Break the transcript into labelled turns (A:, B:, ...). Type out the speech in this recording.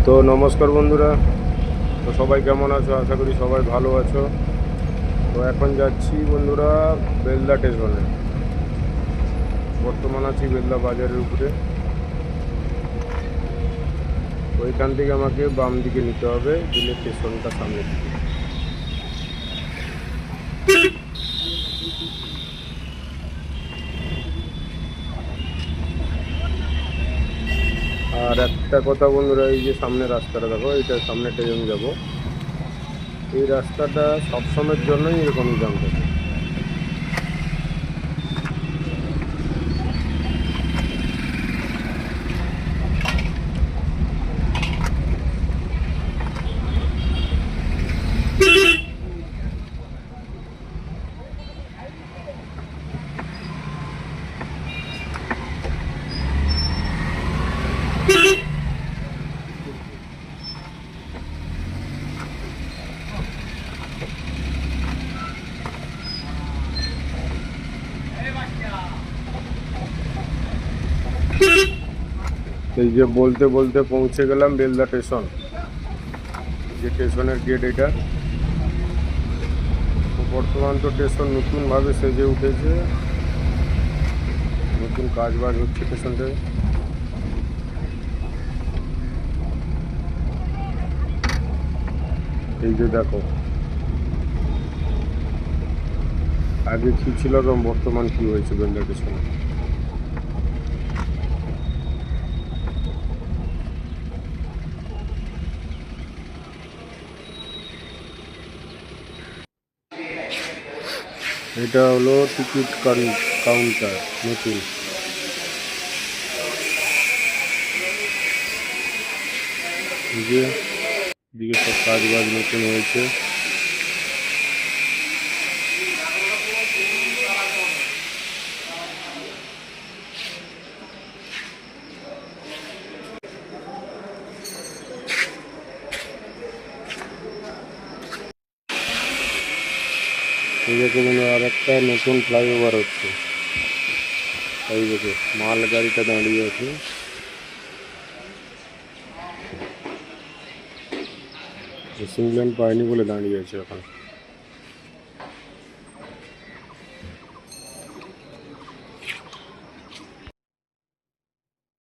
A: তো নমস্কার বন্ধুরা। তো সবাই কেমন আছো? আশা করি সবাই ভালো আছো। তো এখন যাচ্ছি বন্ধুরা বেলদা স্টেশনে। বর্তমান আছি বেলদা বাজারের উপরে। তো এখান থেকে আমাকে বাম দিকে নিতে হবে, দিলে স্টেশনটা সামনে দিকে। আর একটা কথা বন্ধুরা, এই যে সামনে রাস্তাটা দেখো, এটা সামনে ট্রেন যাবো। এই রাস্তাটা সবসময়ের জন্যই এরকমই জাম থাকে। এই যে বলতে বলতে পৌঁছে গেলাম বেলদা স্টেশন। যে স্টেশনের গেট এটা। তো বর্তমান তো স্টেশন নতুনভাবে সেজে উঠেছে, নতুন কাজ বাজ হচ্ছে স্টেশনটায়। এই যে দেখো আগে কি ছিল এবং বর্তমান কি হয়েছে বেলদা স্টেশনে। এটা হলো টিকিট কাউন্টার নতুন। এই যে দিকে সব কাজ বাজ নতুন হয়েছে। এই দেখো আর একটা নতুন ফ্লাইওভার হচ্ছে। এই দেখো মাল গাড়িটা দাঁড়িয়ে আছে। সিগন্যাল পায়নি বলে দাঁড়িয়ে আছে এখন।